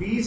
20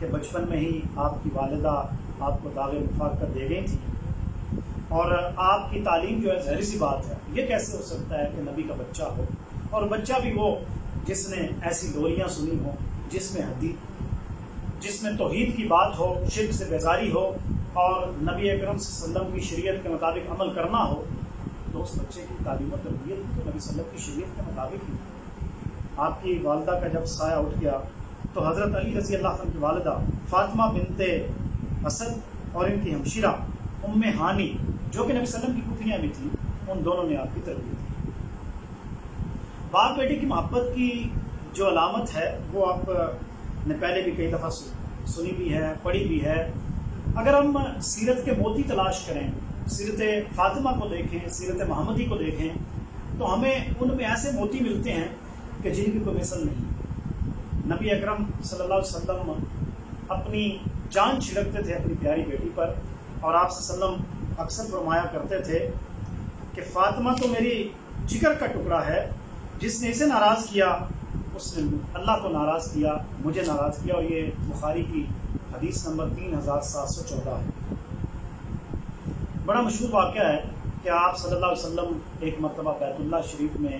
کہ بچپن میں ہی آپ کی والدہ آپ کو داغ نفاق دے گئی تھی، اور آپ کی تعلیم جو ہے ظاہر سی بات ہے، یہ کیسے ہو سکتا ہے کہ نبی کا بچہ ہو، اور بچہ بھی وہ جس نے ایسی لوریاں سنی ہوں، جس میں حدیث، جس میں توحید کی بات ہو، شرک سے بیزاری ہو، اور نبی اکرم صلی اللہ علیہ وسلم کی شریعت کے مطابق عمل کرنا ہو، تو اس بچے کی تعلیم و تربیت تو نبی صلی اللہ علیہ وسلم کی شریعت کے مطابق ہی۔ آپ کی والدہ کا جب سایہ اٹھ گیا تو حضرت علی رضی اللہ عنہ کی والدہ فاطمہ بنت اسد اور ان کی ہمشیرہ ام ہانی جو کہ نبی صلی اللہ علیہ وسلم کی پھوپھیاں بھی تھیں، ان دونوں نے آپ کی تربیت کی۔ باپ بیٹے کی محبت کی جو علامت ہے وہ آپ نے پہلے بھی کئی دفعہ سنی بھی ہے، پڑھی بھی ہے۔ اگر ہم سیرت کے موتی تلاش کریں، سیرت فاطمہ کو دیکھیں، سیرت محمدی کو دیکھیں، تو ہمیں ان میں ایسے موتی ملتے ہیں کہ جن کی کوئی مثل نہیں۔ نبی اکرم صلی اللہ علیہ وسلم اپنی جان چھڑکتے تھے اپنی پیاری بیٹی پر، اور آپ صلی اللہ علیہ وسلم اکثر فرمایا کرتے تھے کہ فاطمہ تو میری جگر کا ٹکڑا ہے، جس نے اسے ناراض کیا اس نے اللہ کو ناراض کیا، مجھے ناراض کیا، اور یہ بخاری کی حدیث نمبر 3714 ہے۔ بڑا مشہور واقعہ ہے کہ آپ صلی اللہ علیہ وسلم ایک مرتبہ بیت اللہ شریف میں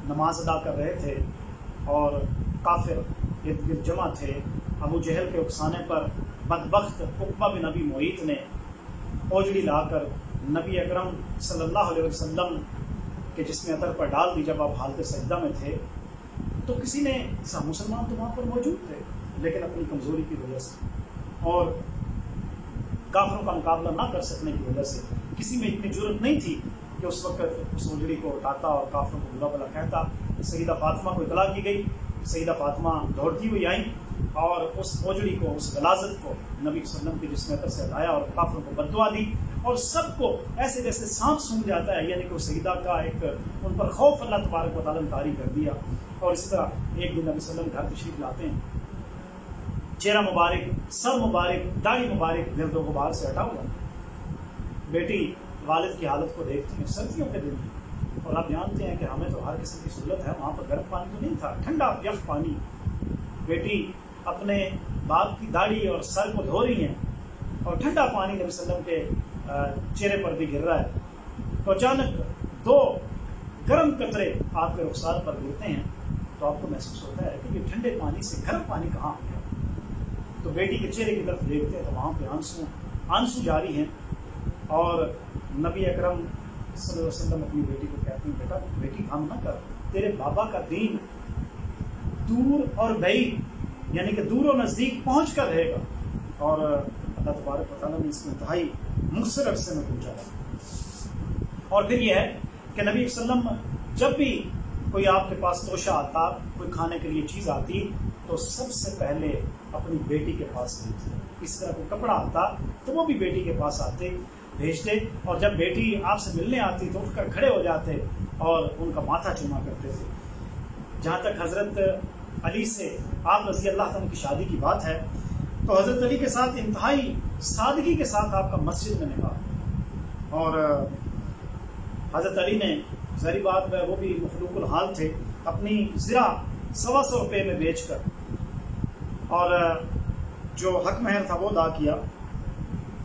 نماز ادا کر رہے تھے، اور کافر ارد گرد جمع تھے۔ ابو جہل کے اکسانے پر بدبخت عقبہ بن ابی معیط نے اوجڑی لا کر نبی اکرم صلی اللہ علیہ وسلم کے جسم عطر پر ڈال دی جب آپ حالت سجدہ میں تھے۔ تو کسی نے، مسلمان تو وہاں پر موجود تھے لیکن اپنی کمزوری کی وجہ سے اور کافروں کا مقابلہ نہ کر سکنے کی وجہ سے کسی میں اتنی جرأت نہیں تھی کہ اس وقت اس اوجڑی کو اٹھاتا اور کافروں کو برا بھلا کہتا۔ سیدہ فاطمہ کو اطلاع کی گئی، سیدہ فاطمہ دوڑتی ہوئی آئیں اور اس اوجڑی کو، اس غلاظت کو نبی صلی اللہ علیہ وسلم کے جسم عطر سے ہٹایا اور کافروں کو بد دعا دی، اور سب کو ایسے جیسے سانپ سونگھ جاتا ہے، یعنی کہ وہ سیدہ کا ایک ان پر خوف اللہ تبارک و تعالیٰ نے طاری کر دیا۔ اور اسی طرح ایک دن نبی صلی اللہ علیہ وسلم گھر تشریف لاتے ہیں، چہرہ مبارک، سر مبارک، داڑھی مبارک گرد و غبار سے ہٹا ہوا، بیٹی والد کی حالت کو دیکھتی ہیں، سردیوں کے دن ہیں، اور آپ جانتے ہیں کہ ہمیں تو ہر قسم کی سہولت ہے، وہاں پر گرم پانی تو نہیں تھا، ٹھنڈا یخ پانی۔ بیٹی اپنے باپ کی داڑھی اور سر کو دھو رہی ہیں، اور ٹھنڈا پانی نبی صلی اللہ علیہ وسلم کے چہرے پر بھی گر رہا ہے، تو اچانک دو گرم قطرے آپ کے رخسار پر گرتے ہیں، تو آپ کو محسوس ہوتا ہے کہ یہ ٹھنڈے پانی سے گرم پانی کہاں آ گیا۔ تو بیٹی کے چہرے کی طرف دیکھتے ہیں تو وہاں پہ آنسو جاری ہیں، اور نبی اکرم صلی اللہ علیہ وسلم اپنی بیٹی کو کہتے ہیں، بیٹا بیٹی غم نہ کر، تیرے بابا کا دین دور اور بعید، یعنی کہ دور و نزدیک پہنچ کر رہے گا، اور اللہ تبارک و تعالیٰ نے اس کو انتہائی مختصر عرصے میں پہنچایا۔ اور پھر یہ ہے کہ نبی صلی اللہ علیہ وسلم جب بھی کوئی آپ کے پاس توشہ آتا، کوئی کھانے کے لیے چیز آتی، تو سب سے پہلے اپنی بیٹی کے پاس بھیجتے۔ اس طرح کوئی کپڑا آتا تو وہ بھی بیٹی کے پاس آتے، بھیجتے، اور جب بیٹی آپ سے ملنے آتی تو اٹھ کر کھڑے ہو جاتے اور ان کا ماتھا چوما کرتے تھے۔ جہاں تک حضرت علی سے آپ رضی اللہ عنہ کی شادی کی بات ہے، تو حضرت علی کے ساتھ انتہائی سادگی کے ساتھ آپ کا مسجد میں نکاح، اور حضرت علی نے ظاہری بات ہے وہ بھی مخلوق الحال تھے، اپنی زرہ 125 روپے میں بیچ کر اور جو حق مہر تھا وہ ادا کیا۔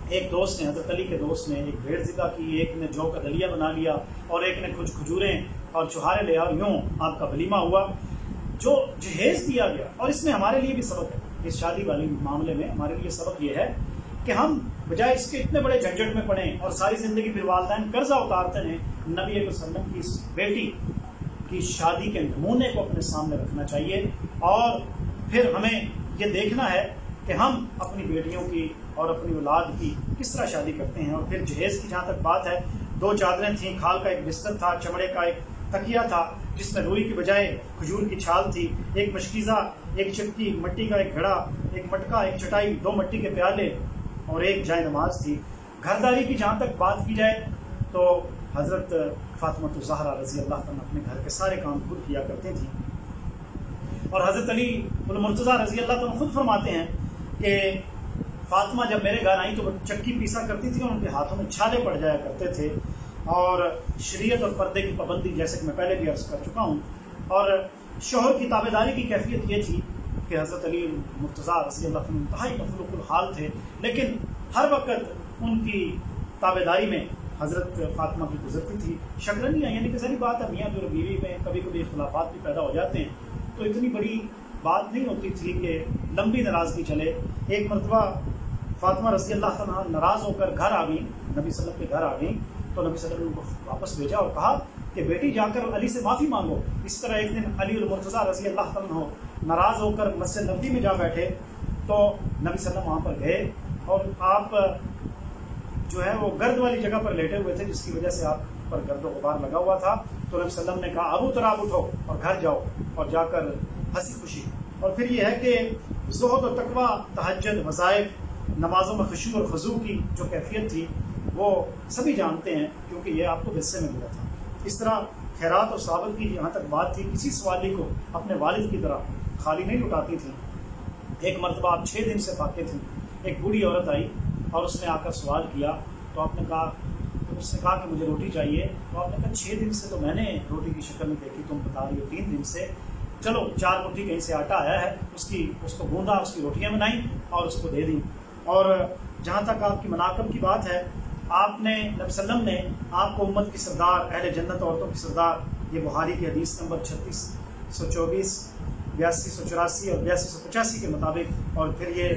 ایک دوست نے، حضرت علی کے دوست نے ایک بھیڑ ذبح کی، ایک نے جو کا دلیہ بنا لیا، اور ایک نے کچھ کھجوریں اور چھہارے لے آئے، یوں آپ کا ولیمہ ہوا جو جہیز دیا گیا۔ اور اس میں ہمارے لیے بھی سبق ہے، اس شادی والی معاملے میں ہمارے لیے سبق یہ ہے کہ ہم بجائے اس کے اتنے بڑے جھنجٹ میں پڑیں اور ساری زندگی پھر والدین قرضہ اتارتے ہیں، نبی علیہ وسلم کی اس بیٹی کی شادی کے نمونے کو اپنے سامنے رکھنا چاہیے، اور پھر ہمیں یہ دیکھنا ہے کہ ہم اپنی بیٹیوں کی اور اپنی اولاد کی کس طرح شادی کرتے ہیں۔ اور پھر جہیز کی جہاں تک بات ہے، 2 چادریں تھیں، کھال کا ایک بستر تھا، چمڑے کا ایک تکیہ تھا جس میں روئی کی بجائے کھجور کی چھال تھی، ایک مشکیزہ، ایک چپٹی، مٹی کا ایک گھڑا، ایک مٹکا، ایک چٹائی، 2 مٹی کے پیالے اور ایک جائے نماز تھی۔ گھرداری کی جہاں تک بات کی جائے تو حضرت فاطمہ الزہرا رضی اللہ عنہ اپنے گھر کے سارے کام خود کیا کرتے تھیں، اور حضرت علی المرتضیٰ رضی اللہ عنہ خود فرماتے ہیں کہ فاطمہ جب میرے گھر آئیں تو وہ چکی پیسا کرتی تھی اور ان کے ہاتھوں میں چھالے پڑ جایا کرتے تھے، اور شریعت اور پردے کی پابندی جیسے کہ میں پہلے بھی عرض کر چکا ہوں، اور شوہر کی تابعداری کی کیفیت یہ تھی کہ حضرت علی مرتضیٰ رضی اللہ عنہ انتہائی مفلوق الحال تھے، لیکن ہر وقت ان کی تابع داری میں حضرت فاطمہ کی گزرتی تھی۔ شکرنیاں یعنی کہ ظاہری بات ہے میاں جو بیوی میں کبھی کبھی اختلافات بھی پیدا ہو جاتے ہیں، تو اتنی بڑی بات نہیں ہوتی تھی کہ لمبی ناراضگی چلے۔ ایک مرتبہ فاطمہ رضی اللہ عنہ ناراض ہو کر گھر آ گئیں، نبی صلی اللہ علیہ وسلم کے گھر آ گئیں، تو نبی صلی اللہ علیہ وسلم کو واپس بھیجا اور کہا کہ بیٹی جا کر علی سے معافی مانگو۔ اس طرح ایک دن علی المرتضیٰ رضی اللہ عنہ ناراض ہو کر مسجد نبوی میں جا بیٹھے، تو نبی صلی اللہ علیہ وسلم وہاں پر گئے اور آپ جو ہے وہ گرد والی جگہ پر لیٹے ہوئے تھے، جس کی وجہ سے آپ پر گرد و غبار لگا ہوا تھا۔ تو نبی صلی اللہ علیہ وسلم نے کہا ابو تراب اٹھو اور گھر جاؤ، اور جا کر ہنسی خوشی۔ اور پھر یہ ہے کہ زہد و تقویٰ، تہجد، وظائف، نمازوں میں خشوع اور خضوع کی جو کیفیت تھی وہ سبھی جانتے ہیں، کیونکہ یہ آپ کو حصے میں ملا تھا۔ اس طرح خیرات اور ثواب کی جہاں تک بات تھی، کسی سوالی کو اپنے والد کی طرح خالی نہیں لٹاتی تھیں۔ ایک مرتبہ آپ 6 دن سے فاقے تھیں، ایک بوڑھی عورت آئی اور اس نے آ کر سوال کیا، تو آپ نے کہا کہ مجھے روٹی چاہیے۔ تو آپ نے کہا 6 دن سے تو میں نے روٹی کی شکل نہیں دیکھی، تم بتا رہی ہو 3 دن سے، چلو 4 مٹھی کہیں سے آٹا آیا ہے، اس کو گوندا، اس کی روٹیاں بنائیں اور اس کو دے دیں۔ اور جہاں تک آپ کی مناقب کی بات ہے، آپ نے نبی صلی اللہ علیہ وسلم نے آپ کو امت کی سردار، اہل جنت عورتوں کی سردار، یہ بخاری کی حدیث نمبر 3624، 8284 اور 8285 کے مطابق، اور پھر یہ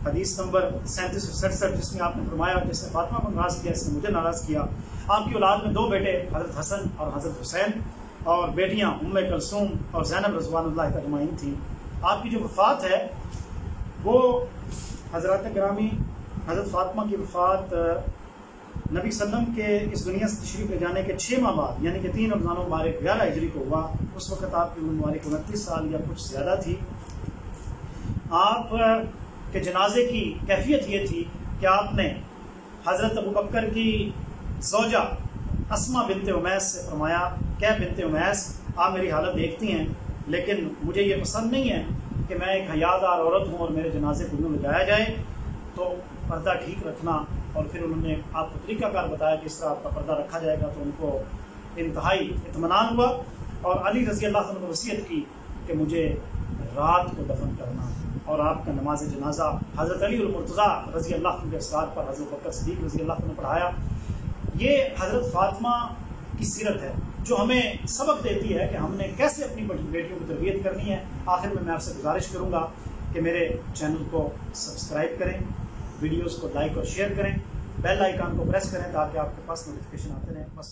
حدیث نمبر 3767 جس میں آپ نے فرمایا جس نے فاطمہ کو ناراض کیا اس نے مجھے ناراض کیا۔ آپ کی اولاد میں 2 بیٹے حضرت حسن اور حضرت حسین، اور بیٹیاں ام کلثوم اور زینب رضوان اللہ اجمعین تھیں۔ آپ کی جو وفات ہے وہ حضرات گرامی، حضرت فاطمہ کی وفات نبی صلی اللہ علیہ وسلم کے اس دنیا سے تشریف لے جانے کے 6 ماہ بعد، یعنی کہ 3 رمضان مبارک 11 ہجری کو ہوا۔ اس وقت آپ کی عمر مبارک 29 سال یا کچھ زیادہ تھی۔ آپ کے جنازے کی کیفیت یہ تھی کہ آپ نے حضرت ابو بکر کی زوجہ اسما بنت امیس سے فرمایا کہ بنت امیس، آپ میری حالت دیکھتی ہیں، لیکن مجھے یہ پسند نہیں ہے کہ میں ایک حیادار عورت ہوں اور میرے جنازے کو یوں لے جایا جائے، تو پردہ ٹھیک رکھنا۔ اور پھر انہوں نے آپ کو طریقہ کار بتایا کہ اس طرح آپ کا پردہ رکھا جائے گا، تو ان کو انتہائی اطمینان ہوا، اور علی رضی اللہ عنہ کو وصیت کی کہ مجھے رات کو دفن کرنا، اور آپ کا نماز جنازہ حضرت علی المرتضیٰ رضی اللہ عنہ کے اسرار پر حضرت بکر صدیق رضی اللہ عنہ نے پڑھایا۔ یہ حضرت فاطمہ کی سیرت ہے جو ہمیں سبق دیتی ہے کہ ہم نے کیسے اپنی بیٹیوں کی تربیت کرنی ہے۔ آخر میں آپ سے گزارش کروں گا کہ میرے چینل کو سبسکرائب کریں، ویڈیوز کو لائک اور شیئر کریں، بیل آئیکن کو پریس کریں تاکہ آپ کے پاس نوٹیفیکیشن آتے رہیں۔ بس